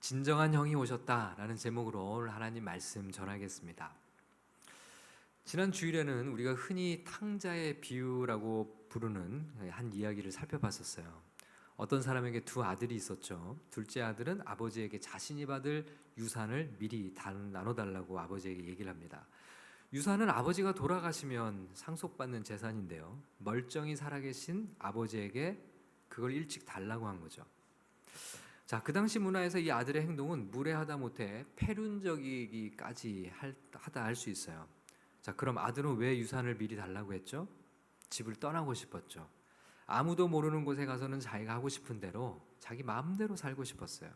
진정한 형이 오셨다라는 제목으로 오늘 하나님 말씀 전하겠습니다. 지난 주일에는 우리가 흔히 탕자의 비유라고 부르는 한 이야기를 살펴봤었어요. 어떤 사람에게 두 아들이 있었죠. 둘째 아들은 아버지에게 자신이 받을 유산을 미리 나눠달라고 아버지에게 얘기를 합니다. 유산은 아버지가 돌아가시면 상속받는 재산인데요. 멀쩡히 살아계신 아버지에게 그걸 일찍 달라고 한 거죠. 자, 그 당시 문화에서 이 아들의 행동은 무례하다 못해 패륜적이기까지 하다 할 수 있어요. 자, 그럼 아들은 왜 유산을 미리 달라고 했죠? 집을 떠나고 싶었죠. 아무도 모르는 곳에 가서는 자기가 하고 싶은 대로 자기 마음대로 살고 싶었어요.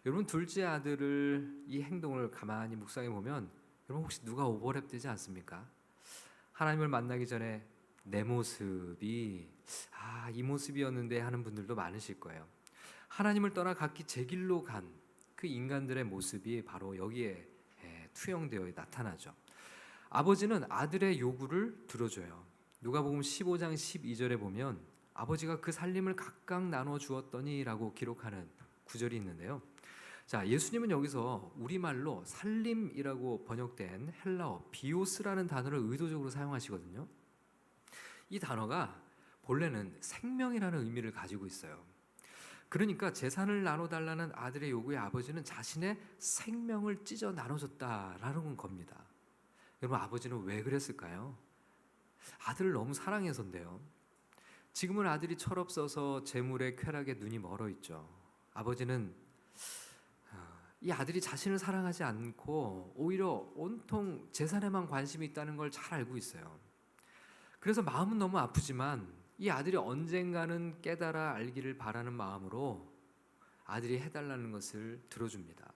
여러분, 둘째 아들을 이 행동을 가만히 묵상해 보면 여러분 혹시 누가 오버랩 되지 않습니까? 하나님을 만나기 전에 내 모습이 이 모습이었는데 하는 분들도 많으실 거예요. 하나님을 떠나 각기 제 길로 간 그 인간들의 모습이 바로 여기에 투영되어 나타나죠. 아버지는 아들의 요구를 들어줘요. 누가복음 15장 12절에 보면 아버지가 그 살림을 각각 나눠 주었더니라고 기록하는 구절이 있는데요. 자, 예수님은 여기서 우리말로 살림이라고 번역된 헬라어 비오스라는 단어를 의도적으로 사용하시거든요. 이 단어가 본래는 생명이라는 의미를 가지고 있어요. 그러니까 재산을 나눠달라는 아들의 요구에 아버지는 자신의 생명을 찢어 나눠줬다라는 겁니다. 여러분, 아버지는 왜 그랬을까요? 아들을 너무 사랑해서인데요. 지금은 아들이 철없어서 재물의 쾌락에 눈이 멀어 있죠. 아버지는 이 아들이 자신을 사랑하지 않고 오히려 온통 재산에만 관심이 있다는 걸 잘 알고 있어요. 그래서 마음은 너무 아프지만 이 아들이 언젠가는 깨달아 알기를 바라는 마음으로 아들이 해달라는 것을 들어줍니다.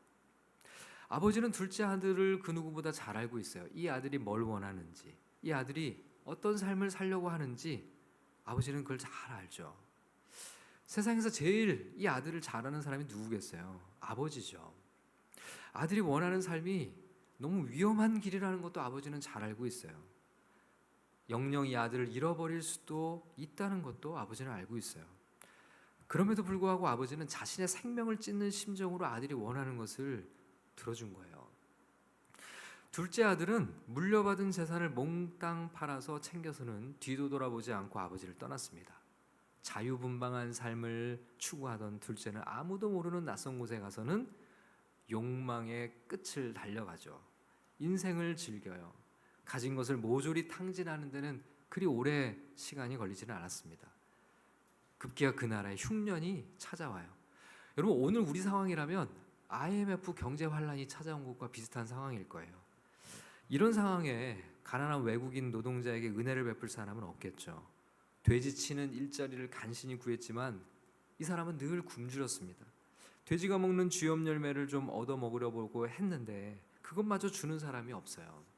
아버지는 둘째 아들을 그 누구보다 잘 알고 있어요. 이 아들이 뭘 원하는지, 이 아들이 어떤 삶을 살려고 하는지 아버지는 그걸 잘 알죠. 세상에서 제일 이 아들을 잘 아는 사람이 누구겠어요? 아버지죠. 아들이 원하는 삶이 너무 위험한 길이라는 것도 아버지는 잘 알고 있어요. 영영 이 아들을 잃어버릴 수도 있다는 것도 아버지는 알고 있어요. 그럼에도 불구하고 아버지는 자신의 생명을 찢는 심정으로 아들이 원하는 것을 들어준 거예요. 둘째 아들은 물려받은 재산을 몽땅 팔아서 챙겨서는 뒤도 돌아보지 않고 아버지를 떠났습니다. 자유분방한 삶을 추구하던 둘째는 아무도 모르는 낯선 곳에 가서는 욕망의 끝을 달려가죠. 인생을 즐겨요. 가진 것을 모조리 탕진하는 데는 그리 오래 시간이 걸리지는 않았습니다. 급기야 그 나라에 흉년이 찾아와요. 여러분, 오늘 우리 상황이라면 IMF 경제 환란이 찾아온 것과 비슷한 상황일 거예요. 이런 상황에 가난한 외국인 노동자에게 은혜를 베풀 사람은 없겠죠. 돼지치는 일자리를 간신히 구했지만 이 사람은 늘 굶주렸습니다. 돼지가 먹는 쥐염 열매를 좀 얻어 먹으려 보고 했는데 그것마저 주는 사람이 없어요.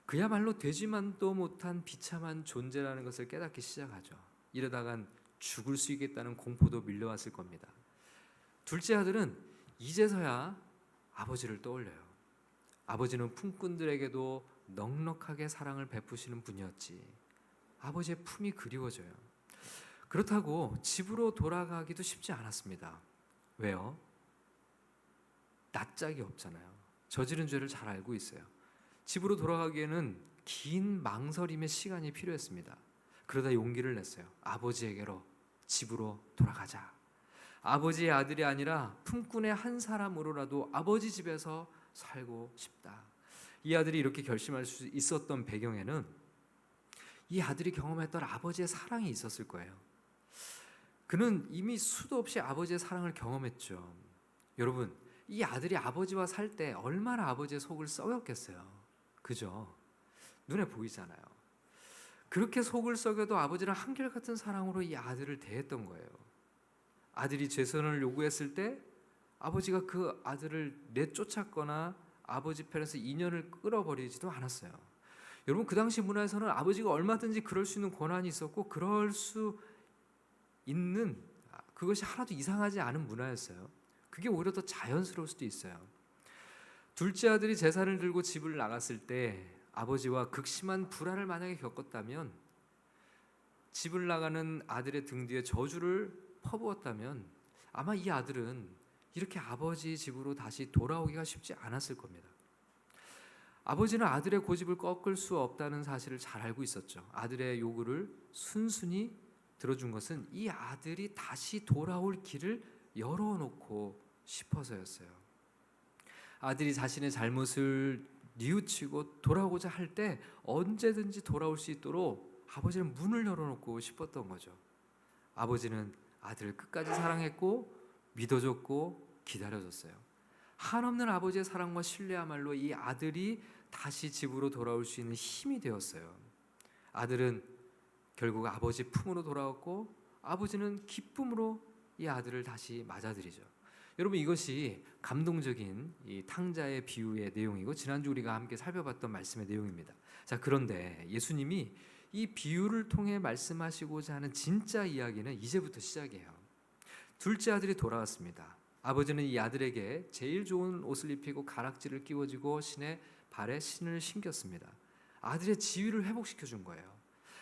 그야말로 되지만도 못한 비참한 존재라는 것을 깨닫기 시작하죠. 이러다간 죽을 수 있겠다는 공포도 밀려왔을 겁니다. 둘째 아들은 이제서야 아버지를 떠올려요. 아버지는 품꾼들에게도 넉넉하게 사랑을 베푸시는 분이었지. 아버지의 품이 그리워져요. 그렇다고 집으로 돌아가기도 쉽지 않았습니다. 왜요? 낯짝이 없잖아요. 저지른 죄를 잘 알고 있어요. 집으로 돌아가기에는 긴 망설임의 시간이 필요했습니다. 그러다 용기를 냈어요. 아버지에게로 집으로 돌아가자. 아버지의 아들이 아니라 품꾼의 한 사람으로라도 아버지 집에서 살고 싶다. 이 아들이 이렇게 결심할 수 있었던 배경에는 이 아들이 경험했던 아버지의 사랑이 있었을 거예요. 그는 이미 수도 없이 아버지의 사랑을 경험했죠. 여러분, 이 아들이 아버지와 살 때 얼마나 아버지의 속을 썩였겠어요. 그죠? 눈에 보이잖아요. 그렇게 속을 썩여도 아버지는 한결같은 사랑으로 이 아들을 대했던 거예요. 아들이 재선을 요구했을 때 아버지가 그 아들을 내쫓았거나 아버지 편에서 인연을 끌어버리지도 않았어요. 여러분, 그 당시 문화에서는 아버지가 얼마든지 그럴 수 있는 권한이 있었고 그럴 수 있는 그것이 하나도 이상하지 않은 문화였어요. 그게 오히려 더 자연스러울 수도 있어요. 둘째 아들이 재산을 들고 집을 나갔을 때 아버지와 극심한 불화를 만약에 겪었다면, 집을 나가는 아들의 등 뒤에 저주를 퍼부었다면 아마 이 아들은 이렇게 아버지 집으로 다시 돌아오기가 쉽지 않았을 겁니다. 아버지는 아들의 고집을 꺾을 수 없다는 사실을 잘 알고 있었죠. 아들의 요구를 순순히 들어준 것은 이 아들이 다시 돌아올 길을 열어놓고 싶어서였어요. 아들이 자신의 잘못을 뉘우치고 돌아오고자 할 때 언제든지 돌아올 수 있도록 아버지는 문을 열어놓고 싶었던 거죠. 아버지는 아들을 끝까지 사랑했고 믿어줬고 기다려줬어요. 한없는 아버지의 사랑과 신뢰야말로 이 아들이 다시 집으로 돌아올 수 있는 힘이 되었어요. 아들은 결국 아버지 품으로 돌아왔고 아버지는 기쁨으로 이 아들을 다시 맞아들이죠. 여러분, 이것이 감동적인 이 탕자의 비유의 내용이고 지난주 우리가 함께 살펴봤던 말씀의 내용입니다. 자, 그런데 예수님이 이 비유를 통해 말씀하시고자 하는 진짜 이야기는 이제부터 시작이에요. 둘째 아들이 돌아왔습니다. 아버지는 이 아들에게 제일 좋은 옷을 입히고 가락지를 끼워주고 신의 발에 신을 신겼습니다. 아들의 지위를 회복시켜 준 거예요.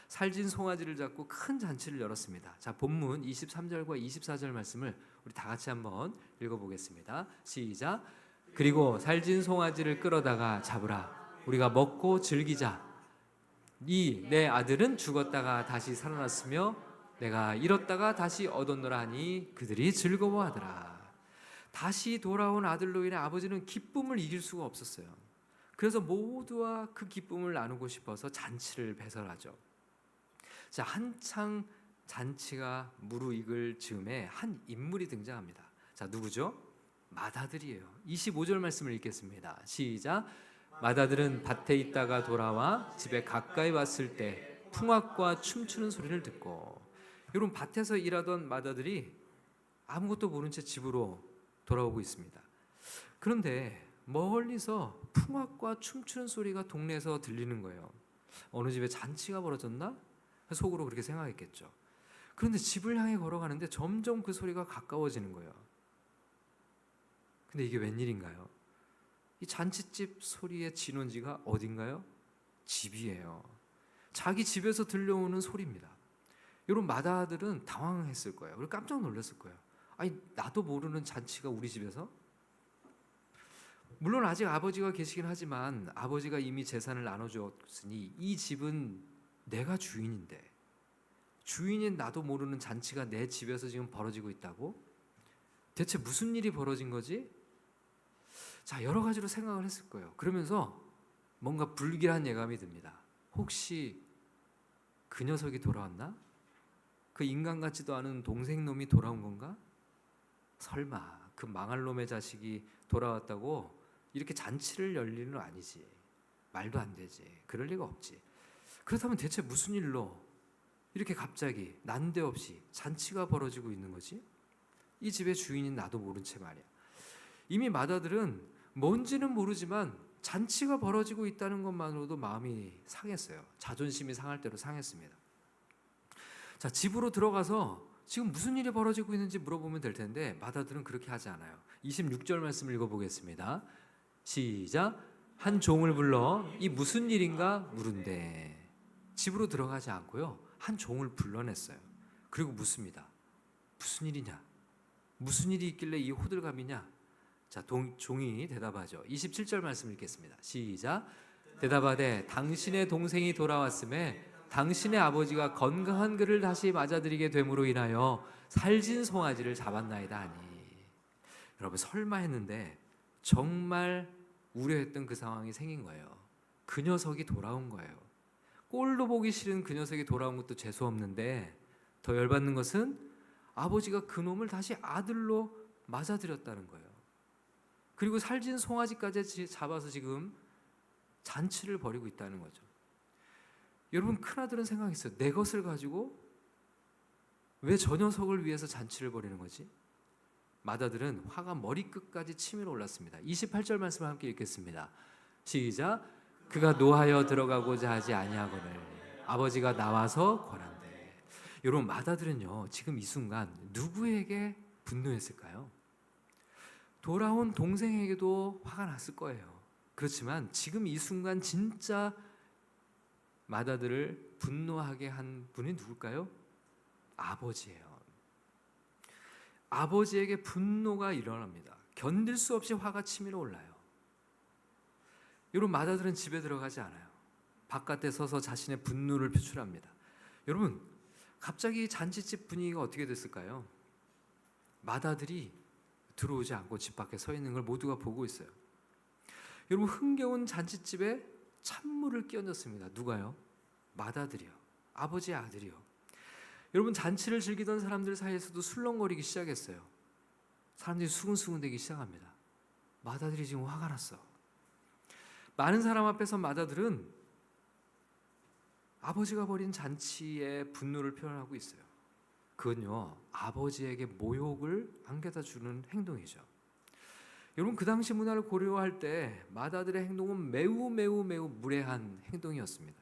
살진 송아지를 잡고 큰 잔치를 열었습니다. 자, 본문 23절과 24절 말씀을 우리 다 같이 한번 읽어보겠습니다. 시작. 그리고 살진 송아지를 끌어다가 잡으라. 우리가 먹고 즐기자. 이 내 아들은 죽었다가 다시 살아났으며 내가 잃었다가 다시 얻었노라 하니 그들이 즐거워하더라. 다시 돌아온 아들로 인해 아버지는 기쁨을 이길 수가 없었어요. 그래서 모두와 그 기쁨을 나누고 싶어서 잔치를 배설하죠. 자, 한창 잔치가 무르익을 즈음에 한 인물이 등장합니다. 자, 누구죠? 맏아들이에요. 25절 말씀을 읽겠습니다. 시작. 맏아들은 밭에 있다가 돌아와 집에 가까이 왔을 때 풍악과 춤추는 소리를 듣고, 여러분, 밭에서 일하던 맏아들이 아무것도 모른 채 집으로 돌아오고 있습니다. 그런데 멀리서 풍악과 춤추는 소리가 동네에서 들리는 거예요. 어느 집에 잔치가 벌어졌나? 속으로 그렇게 생각했겠죠. 그런데 집을 향해 걸어가는데 점점 그 소리가 가까워지는 거예요. 근데 이게 웬일인가요? 이 잔치집 소리의 진원지가 어딘가요? 집이에요. 자기 집에서 들려오는 소리입니다. 여러분, 맏아들은 당황했을 거예요. 그리고 깜짝 놀랐을 거예요. 아니, 나도 모르는 잔치가 우리 집에서? 물론 아직 아버지가 계시긴 하지만 아버지가 이미 재산을 나눠주었으니 이 집은 내가 주인인데, 주인인 나도 모르는 잔치가 내 집에서 지금 벌어지고 있다고? 대체 무슨 일이 벌어진 거지? 자, 여러 가지로 생각을 했을 거예요. 그러면서 뭔가 불길한 예감이 듭니다. 혹시 그 녀석이 돌아왔나? 그 인간 같지도 않은 동생놈이 돌아온 건가? 설마 그 망할 놈의 자식이 돌아왔다고 이렇게 잔치를 열 일은 아니지. 말도 안 되지. 그럴 리가 없지. 그렇다면 대체 무슨 일로 이렇게 갑자기 난데없이 잔치가 벌어지고 있는 거지? 이 집의 주인인 나도 모른 채 말이야. 이미 맏아들은 뭔지는 모르지만 잔치가 벌어지고 있다는 것만으로도 마음이 상했어요. 자존심이 상할 대로 상했습니다. 자, 집으로 들어가서 지금 무슨 일이 벌어지고 있는지 물어보면 될 텐데 맏아들은 그렇게 하지 않아요. 26절 말씀을 읽어보겠습니다. 시작. 한 종을 불러 이 무슨 일인가 물은데, 집으로 들어가지 않고요, 한 종을 불러냈어요. 그리고 묻습니다. 무슨 일이냐? 무슨 일이 있길래 이 호들갑이냐? 자, 종이 대답하죠. 27절 말씀 읽겠습니다. 시작. 대답하되 당신의 동생이 돌아왔음에 당신의 아버지가 건강한 그를 다시 맞아들이게 됨으로 인하여 살진 송아지를 잡았나이다 하니. 여러분, 설마 했는데 정말 우려했던 그 상황이 생긴 거예요. 그 녀석이 돌아온 거예요. 꼴도 보기 싫은 그 녀석이 돌아온 것도 재수없는데 더 열받는 것은 아버지가 그 놈을 다시 아들로 맞아들였다는 거예요. 그리고 살진 송아지까지 잡아서 지금 잔치를 벌이고 있다는 거죠. 여러분, 큰아들은 생각했어요. 내 것을 가지고 왜 저 녀석을 위해서 잔치를 벌이는 거지? 맏아들은 화가 머리끝까지 치밀어 올랐습니다. 28절 말씀을 함께 읽겠습니다. 시작. 그가 노하여 들어가고자 하지 아니하거늘 아버지가 나와서 권한대. 여러분, 맏아들은요, 지금 이 순간 누구에게 분노했을까요? 돌아온 동생에게도 화가 났을 거예요. 그렇지만 지금 이 순간 진짜 맏아들을 분노하게 한 분이 누굴까요? 아버지예요. 아버지에게 분노가 일어납니다. 견딜 수 없이 화가 치밀어 올라요. 여러분, 마다들은 집에 들어가지 않아요. 바깥에 서서 자신의 분노를 표출합니다. 여러분, 갑자기 잔치집 분위기가 어떻게 됐을까요? 마다들이 들어오지 않고 집 밖에 서 있는 걸 모두가 보고 있어요. 여러분, 흥겨운 잔치집에 찬물을 끼얹었습니다. 누가요? 마다들이요. 아버지의 아들이요. 여러분, 잔치를 즐기던 사람들 사이에서도 술렁거리기 시작했어요. 사람들이 수근수근대기 시작합니다. 마다들이 지금 화가 났어. 많은 사람 앞에서 마다들은 아버지가 벌인 잔치에 분노를 표현하고 있어요. 그건요, 아버지에게 모욕을 안겨다 주는 행동이죠. 여러분, 그 당시 문화를 고려할 때 마다들의 행동은 매우 무례한 행동이었습니다.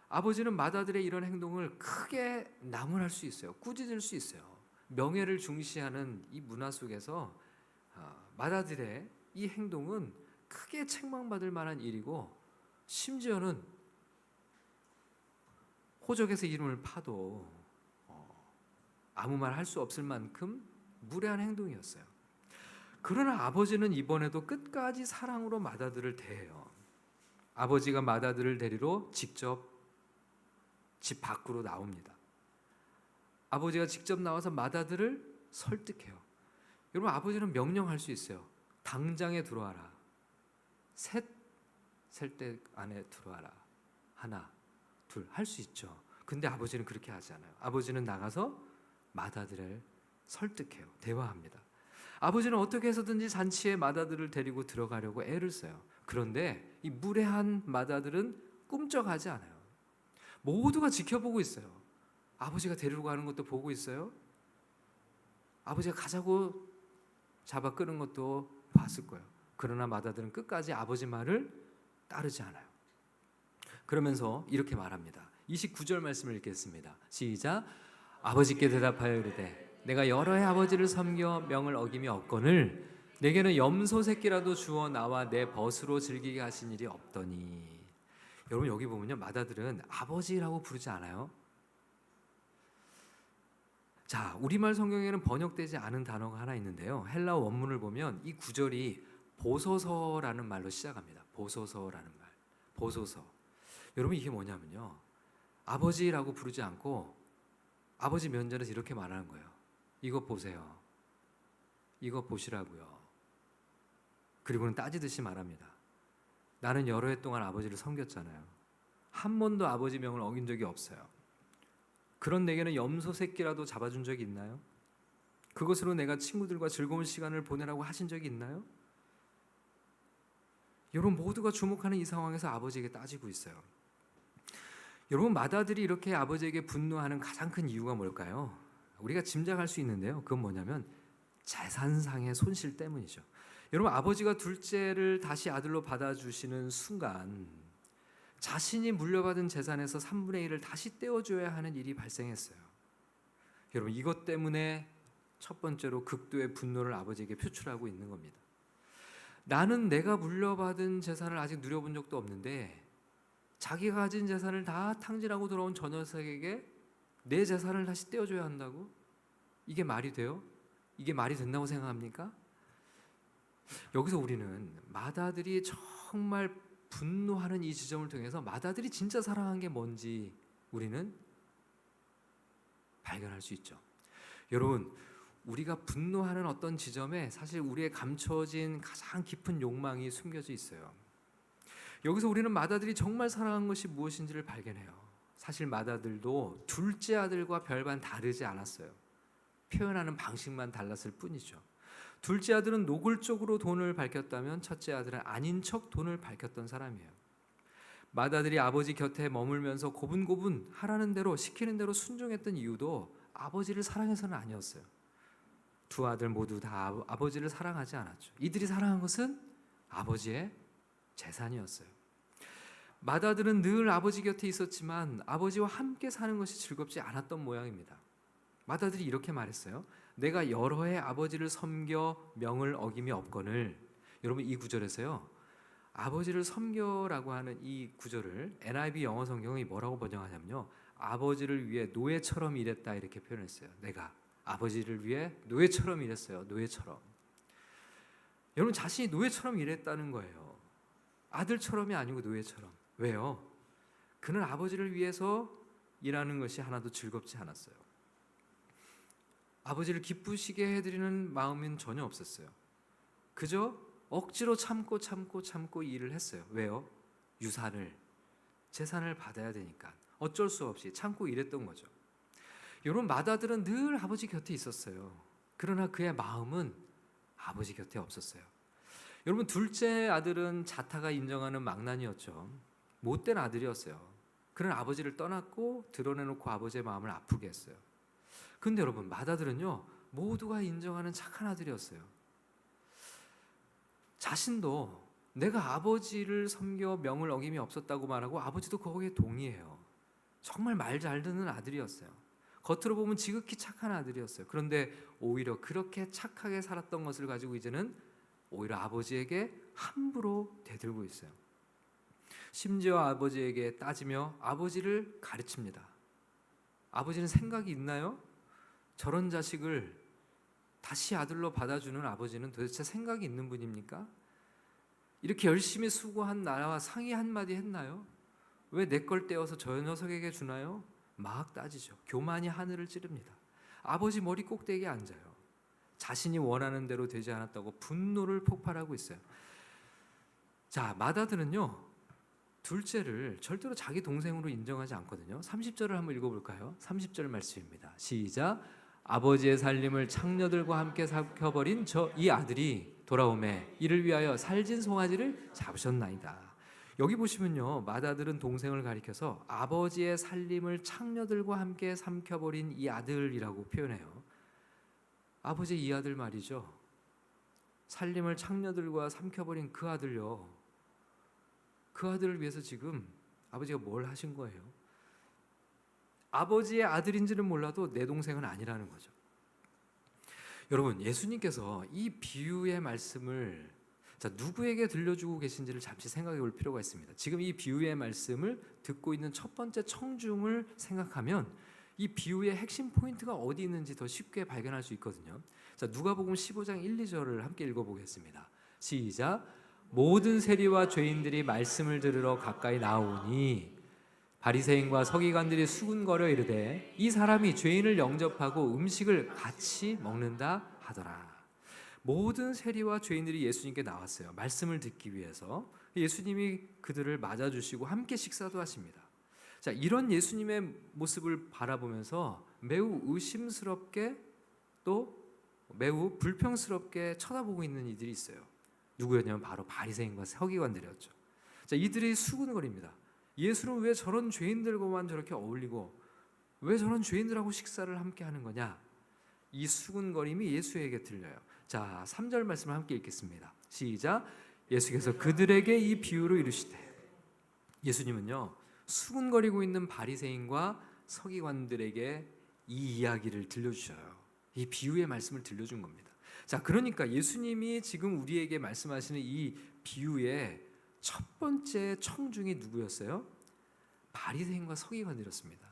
아버지는 마다들의 이런 행동을 크게 나무랄 수 있어요. 꾸짖을 수 있어요. 명예를 중시하는 이 문화 속에서 마다들의 이 행동은 크게 책망받을 만한 일이고, 심지어는 호적에서 이름을 파도 아무 말 할 수 없을 만큼 무례한 행동이었어요. 그러나 아버지는 이번에도 끝까지 사랑으로 마다들을 대해요. 아버지가 마다들을 데리러 직접 집 밖으로 나옵니다. 아버지가 직접 나와서 마다들을 설득해요. 여러분, 아버지는 명령할 수 있어요. 당장에 들어와라. 셋 셀 때 안에 들어와라. 하나, 둘 할 수 있죠. 근데 아버지는 그렇게 하지 않아요. 아버지는 나가서 마다들을 설득해요. 대화합니다. 아버지는 어떻게 해서든지 잔치에 마다들을 데리고 들어가려고 애를 써요. 그런데 이 무례한 마다들은 꿈쩍하지 않아요. 모두가 지켜보고 있어요. 아버지가 데리고 가는 것도 보고 있어요. 아버지가 가자고 잡아 끄는 것도 봤을 거예요. 그러나 마다들은 끝까지 아버지 말을 따르지 않아요. 그러면서 이렇게 말합니다. 29절 말씀을 읽겠습니다. 시작. 아버지께 대답하여 이르되 내가 여러 해 아버지를 섬겨 명을 어김이 없거늘 내게는 염소 새끼라도 주어 나와 내 벗으로 즐기게 하신 일이 없더니. 여러분, 여기 보면요, 마다들은 아버지라고 부르지 않아요. 자, 우리말 성경에는 번역되지 않은 단어가 하나 있는데요, 헬라어 원문을 보면 이 구절이 보소서라는 말로 시작합니다. 보소서라는 말. 보소서. 여러분, 이게 뭐냐면요, 아버지라고 부르지 않고 아버지 면전에서 이렇게 말하는 거예요. 이것 보세요. 이것 보시라고요. 그리고는 따지듯이 말합니다. 나는 여러 해 동안 아버지를 섬겼잖아요. 한 번도 아버지 명을 어긴 적이 없어요. 그런 내게는 염소 새끼라도 잡아준 적이 있나요? 그것으로 내가 친구들과 즐거운 시간을 보내라고 하신 적이 있나요? 여러분, 모두가 주목하는 이 상황에서 아버지에게 따지고 있어요. 여러분, 마다들이 이렇게 아버지에게 분노하는 가장 큰 이유가 뭘까요? 우리가 짐작할 수 있는데요, 그건 뭐냐면 재산상의 손실 때문이죠. 여러분, 아버지가 둘째를 다시 아들로 받아주시는 순간 자신이 물려받은 재산에서 3분의 1을 다시 떼어줘야 하는 일이 발생했어요. 여러분, 이것 때문에 첫 번째로 극도의 분노를 아버지에게 표출하고 있는 겁니다. 나는 내가 물려받은 재산을 아직 누려본 적도 없는데 자기가 가진 재산을 다 탕진하고 돌아온 저 녀석에게 내 재산을 다시 떼어줘야 한다고? 이게 말이 돼요? 이게 말이 된다고 생각합니까? 여기서 우리는 마다들이 정말 분노하는 이 지점을 통해서 마다들이 진짜 사랑한 게 뭔지 우리는 발견할 수 있죠. 여러분, 우리가 분노하는 어떤 지점에 사실 우리의 감춰진 가장 깊은 욕망이 숨겨져 있어요. 여기서 우리는 마다들이 정말 사랑한 것이 무엇인지를 발견해요. 사실 마다들도 둘째 아들과 별반 다르지 않았어요. 표현하는 방식만 달랐을 뿐이죠. 둘째 아들은 노골적으로 돈을 밝혔다면 첫째 아들은 아닌 척 돈을 밝혔던 사람이에요. 마다들이 아버지 곁에 머물면서 고분고분 하라는 대로 시키는 대로 순종했던 이유도 아버지를 사랑해서는 아니었어요. 두 아들 모두 다 아버지를 사랑하지 않았죠. 이들이 사랑한 것은 아버지의 재산이었어요. 마다들은 늘 아버지 곁에 있었지만 아버지와 함께 사는 것이 즐겁지 않았던 모양입니다. 마다들이 이렇게 말했어요. 내가 여러 해 아버지를 섬겨 명을 어김이 없거늘. 여러분, 이 구절에서요, 아버지를 섬겨라고 하는 이 구절을 NIV 영어 성경이 뭐라고 번역하냐면요, 아버지를 위해 노예처럼 일했다 이렇게 표현했어요. 내가 아버지를 위해 노예처럼 일했어요. 노예처럼. 여러분, 자신이 노예처럼 일했다는 거예요. 아들처럼이 아니고 노예처럼. 왜요? 그는 아버지를 위해서 일하는 것이 하나도 즐겁지 않았어요. 아버지를 기쁘시게 해드리는 마음은 전혀 없었어요. 그저 억지로 참고 일을 했어요. 왜요? 재산을 받아야 되니까 어쩔 수 없이 참고 일했던 거죠. 여러분, 맏아들은 늘 아버지 곁에 있었어요. 그러나 그의 마음은 아버지 곁에 없었어요. 여러분, 둘째 아들은 자타가 인정하는 망나니였죠. 못된 아들이었어요. 그는 아버지를 떠났고 드러내놓고 아버지의 마음을 아프게 했어요. 근데 여러분, 맏아들은요, 모두가 인정하는 착한 아들이었어요. 자신도 내가 아버지를 섬겨 명을 어김이 없었다고 말하고 아버지도 거기에 동의해요. 정말 말 잘 듣는 아들이었어요. 겉으로 보면 지극히 착한 아들이었어요. 그런데 오히려 그렇게 착하게 살았던 것을 가지고 이제는 오히려 아버지에게 함부로 대들고 있어요. 심지어 아버지에게 따지며 아버지를 가르칩니다. 아버지는 생각이 있나요? 저런 자식을 다시 아들로 받아주는 아버지는 도대체 생각이 있는 분입니까? 이렇게 열심히 수고한 나와 상의 한마디 했나요? 왜 내 걸 떼어서 저 녀석에게 주나요? 막 따지죠. 교만이 하늘을 찌릅니다. 아버지 머리 꼭대기에 앉아요. 자신이 원하는 대로 되지 않았다고 분노를 폭발하고 있어요. 자, 맏아들은요, 둘째를 절대로 자기 동생으로 인정하지 않거든요. 30절을 한번 읽어볼까요? 30절 말씀입니다. 시작. 아버지의 살림을 창녀들과 함께 삼켜버린 이 아들이 돌아오매 이를 위하여 살진 송아지를 잡으셨나이다. 여기 보시면요, 맏아들은 동생을 가리켜서 아버지의 살림을 창녀들과 함께 삼켜버린 이 아들이라고 표현해요. 아버지의 이 아들 말이죠. 살림을 창녀들과 삼켜버린 그 아들요. 그 아들을 위해서 지금 아버지가 뭘 하신 거예요? 아버지의 아들인지는 몰라도 내 동생은 아니라는 거죠. 여러분, 예수님께서 이 비유의 말씀을 누구에게 들려주고 계신지를 잠시 생각해 볼 필요가 있습니다. 지금 이 비유의 말씀을 듣고 있는 첫 번째 청중을 생각하면 이 비유의 핵심 포인트가 어디 있는지 더 쉽게 발견할 수 있거든요. 자, 누가복음 15장 1, 2절을 함께 읽어보겠습니다. 시작. 모든 세리와 죄인들이 말씀을 들으러 가까이 나오니 바리새인과 서기관들이 수군거려 이르되 이 사람이 죄인을 영접하고 음식을 같이 먹는다 하더라. 모든 세리와 죄인들이 예수님께 나왔어요. 말씀을 듣기 위해서. 예수님이 그들을 맞아주시고 함께 식사도 하십니다. 자, 이런 예수님의 모습을 바라보면서 매우 의심스럽게 또 매우 불평스럽게 쳐다보고 있는 이들이 있어요. 누구였냐면 바로 바리새인과 서기관들이었죠. 자, 이들이 수군거립니다. 예수는 왜 저런 죄인들과만 저렇게 어울리고 왜 저런 죄인들하고 식사를 함께 하는 거냐? 이 수군거림이 예수에게 들려요. 자, 3절 말씀을 함께 읽겠습니다. 시작. 예수께서 그들에게 이 비유로 이르시되, 예수님은요, 수군거리고 있는 바리새인과 서기관들에게 이 이야기를 들려주셔요. 이 비유의 말씀을 들려준 겁니다. 자, 그러니까 예수님이 지금 우리에게 말씀하시는 이 비유의 첫 번째 청중이 누구였어요? 바리새인과 서기관들이었습니다.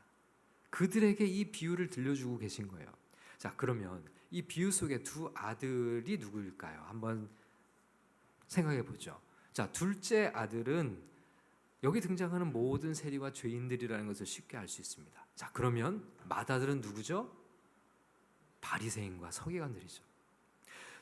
그들에게 이 비유를 들려주고 계신 거예요. 자, 그러면 이 비유 속의 두 아들이 누구일까요? 한번 생각해 보죠. 자, 둘째 아들은 여기 등장하는 모든 세리와 죄인들이라는 것을 쉽게 알 수 있습니다. 자, 그러면 맏아들은 누구죠? 바리새인과 서기관들이죠.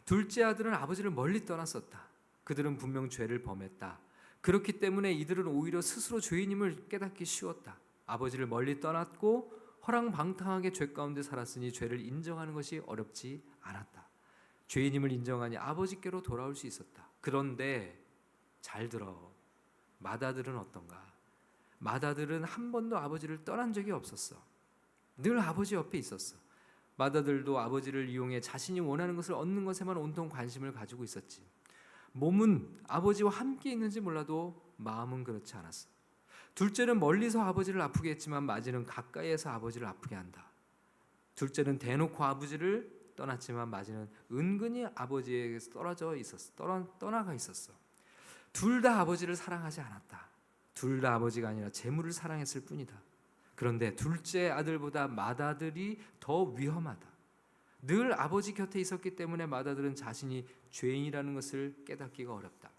둘째 아들은 아버지를 멀리 떠났었다. 그들은 분명 죄를 범했다. 그렇기 때문에 이들은 오히려 스스로 죄인임을 깨닫기 쉬웠다. 아버지를 멀리 떠났고 허랑방탕하게 죄 가운데 살았으니 죄를 인정하는 것이 어렵지 않았다. 죄인임을 인정하니 아버지께로 돌아올 수 있었다. 그런데 잘 들어, 맏아들은 어떤가? 맏아들은 한 번도 아버지를 떠난 적이 없었어. 늘 아버지 옆에 있었어. 맏아들도 아버지를 이용해 자신이 원하는 것을 얻는 것에만 온통 관심을 가지고 있었지. 몸은 아버지와 함께 있는지 몰라도 마음은 그렇지 않았어. 둘째는 멀리서 아버지를 아프게 했지만 맏이는 가까이에서 아버지를 아프게 한다. 둘째는 대놓고 아버지를 떠났지만 맏이는 은근히 아버지에게서 떠나가 있었어. 둘 다 아버지를 사랑하지 않았다. 둘 다 아버지가 아니라 재물을 사랑했을 뿐이다. 그런데 둘째 아들보다 맏아들이 더 위험하다. 늘 아버지 곁에 있었기 때문에 맏아들은 자신이 죄인이라는 것을 깨닫기가 어렵다.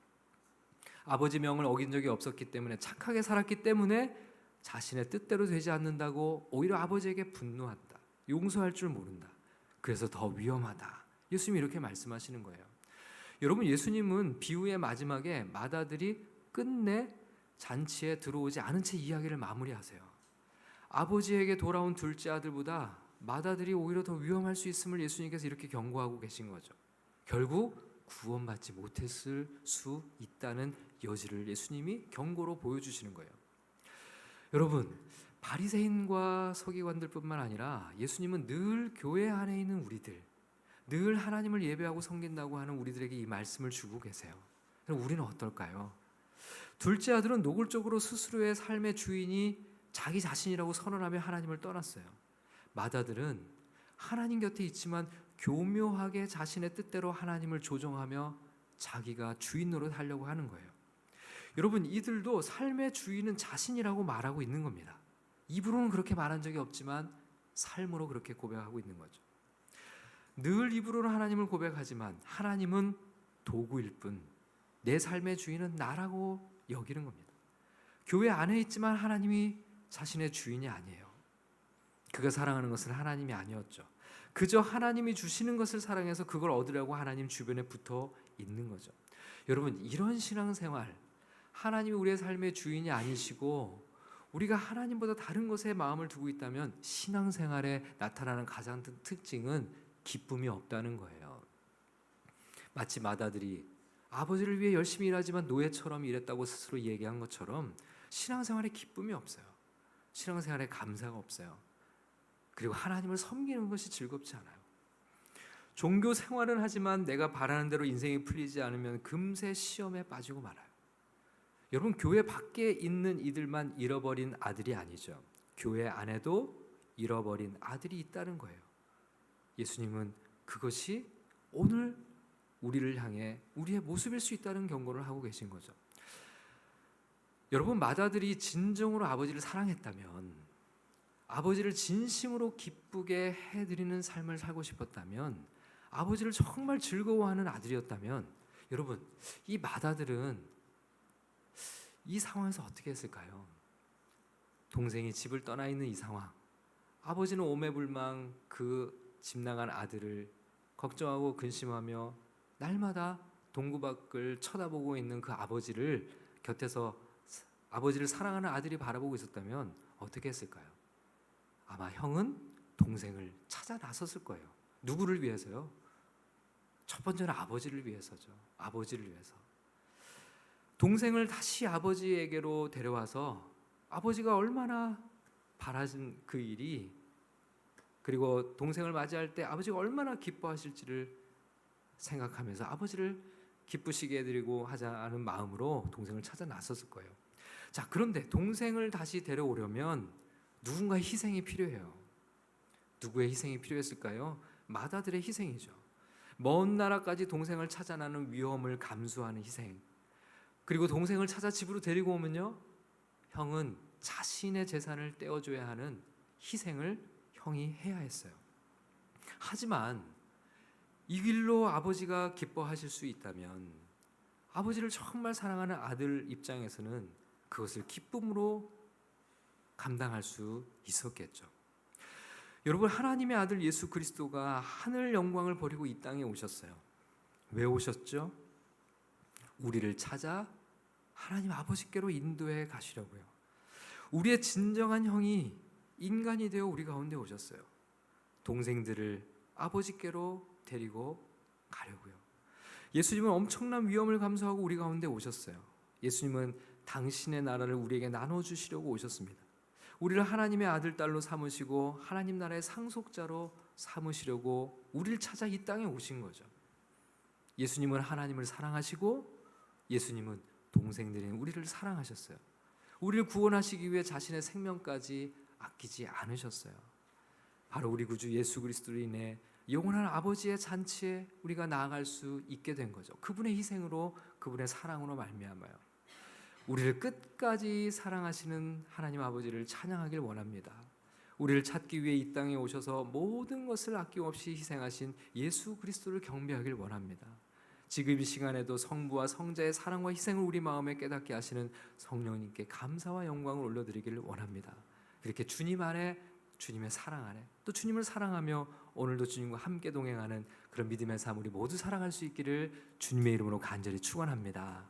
아버지 명을 어긴 적이 없었기 때문에, 착하게 살았기 때문에 자신의 뜻대로 되지 않는다고 오히려 아버지에게 분노한다. 용서할 줄 모른다. 그래서 더 위험하다. 예수님이 이렇게 말씀하시는 거예요. 여러분, 예수님은 비유의 마지막에 맏아들이 끝내 잔치에 들어오지 않은 채 이야기를 마무리하세요. 아버지에게 돌아온 둘째 아들보다 맏아들이 오히려 더 위험할 수 있음을 예수님께서 이렇게 경고하고 계신 거죠. 결국 구원받지 못했을 수 있다는 여지를 예수님이 경고로 보여주시는 거예요. 여러분, 바리새인과 서기관들뿐만 아니라 예수님은 늘 교회 안에 있는 우리들, 늘 하나님을 예배하고 섬긴다고 하는 우리들에게 이 말씀을 주고 계세요. 그럼 우리는 어떨까요? 둘째 아들은 노골적으로 스스로의 삶의 주인이 자기 자신이라고 선언하며 하나님을 떠났어요. 맏아들은 하나님 곁에 있지만 교묘하게 자신의 뜻대로 하나님을 조종하며 자기가 주인 노릇하려고 하는 거예요. 여러분, 이들도 삶의 주인은 자신이라고 말하고 있는 겁니다. 입으로는 그렇게 말한 적이 없지만 삶으로 그렇게 고백하고 있는 거죠. 늘 입으로는 하나님을 고백하지만 하나님은 도구일 뿐, 내 삶의 주인은 나라고 여기는 겁니다. 교회 안에 있지만 하나님이 자신의 주인이 아니에요. 그가 사랑하는 것은 하나님이 아니었죠. 그저 하나님이 주시는 것을 사랑해서 그걸 얻으려고 하나님 주변에 붙어 있는 거죠. 여러분, 이런 신앙생활, 하나님이 우리의 삶의 주인이 아니시고 우리가 하나님보다 다른 것에 마음을 두고 있다면 신앙생활에 나타나는 가장 큰 특징은 기쁨이 없다는 거예요. 마치 맏아들이 아버지를 위해 열심히 일하지만 노예처럼 일했다고 스스로 얘기한 것처럼 신앙생활에 기쁨이 없어요. 신앙생활에 감사가 없어요. 그리고 하나님을 섬기는 것이 즐겁지 않아요. 종교 생활은 하지만 내가 바라는 대로 인생이 풀리지 않으면 금세 시험에 빠지고 말아요. 여러분, 교회 밖에 있는 이들만 잃어버린 아들이 아니죠. 교회 안에도 잃어버린 아들이 있다는 거예요. 예수님은 그것이 오늘 우리를 향해 우리의 모습일 수 있다는 경고를 하고 계신 거죠. 여러분, 맏아들이 진정으로 아버지를 사랑했다면, 아버지를 진심으로 기쁘게 해드리는 삶을 살고 싶었다면, 아버지를 정말 즐거워하는 아들이었다면, 여러분, 이 맏아들은 이 상황에서 어떻게 했을까요? 동생이 집을 떠나 있는 이 상황, 아버지는 오매불망 그 집 나간 아들을 걱정하고 근심하며 날마다 동구 밖을 쳐다보고 있는 그 아버지를 곁에서 아버지를 사랑하는 아들이 바라보고 있었다면 어떻게 했을까요? 아마 형은 동생을 찾아 나섰을 거예요. 누구를 위해서요? 첫 번째는 아버지를 위해서죠. 아버지를 위해서. 동생을 다시 아버지에게로 데려와서 아버지가 얼마나 바라진 그 일이, 그리고 동생을 맞이할 때 아버지가 얼마나 기뻐하실지를 생각하면서 아버지를 기쁘시게 해드리고 하자는 마음으로 동생을 찾아 나섰을 거예요. 자, 그런데 동생을 다시 데려오려면 누군가의 희생이 필요해요. 누구의 희생이 필요했을까요? 맏아들의 희생이죠. 먼 나라까지 동생을 찾아 나는 위험을 감수하는 희생. 그리고 동생을 찾아 집으로 데리고 오면요, 형은 자신의 재산을 떼어줘야 하는 희생을 형이 해야 했어요. 하지만 이 길로 아버지가 기뻐하실 수 있다면, 아버지를 정말 사랑하는 아들 입장에서는 그것을 기쁨으로 감당할 수 있었겠죠. 여러분, 하나님의 아들 예수 그리스도가 하늘 영광을 버리고 이 땅에 오셨어요. 왜 오셨죠? 우리를 찾아 하나님 아버지께로 인도해 가시려고요. 우리의 진정한 형이 인간이 되어 우리 가운데 오셨어요. 동생들을 아버지께로 데리고 가려고요. 예수님은 엄청난 위험을 감수하고 우리 가운데 오셨어요. 예수님은 당신의 나라를 우리에게 나눠주시려고 오셨습니다. 우리를 하나님의 아들, 딸로 삼으시고 하나님 나라의 상속자로 삼으시려고 우리를 찾아 이 땅에 오신 거죠. 예수님은 하나님을 사랑하시고 예수님은 동생들인 우리를 사랑하셨어요. 우리를 구원하시기 위해 자신의 생명까지 아끼지 않으셨어요. 바로 우리 구주 예수 그리스도로 인해 영원한 아버지의 잔치에 우리가 나아갈 수 있게 된 거죠. 그분의 희생으로, 그분의 사랑으로 말미암아요. 우리를 끝까지 사랑하시는 하나님 아버지를 찬양하길 원합니다. 우리를 찾기 위해 이 땅에 오셔서 모든 것을 아낌없이 희생하신 예수 그리스도를 경배하길 원합니다. 지금 이 시간에도 성부와 성자의 사랑과 희생을 우리 마음에 깨닫게 하시는 성령님께 감사와 영광을 올려드리기를 원합니다. 그렇게 주님 안에, 주님의 사랑 안에, 또 주님을 사랑하며 오늘도 주님과 함께 동행하는 그런 믿음의 삶 우리 모두 살아갈 수 있기를 주님의 이름으로 간절히 축원합니다.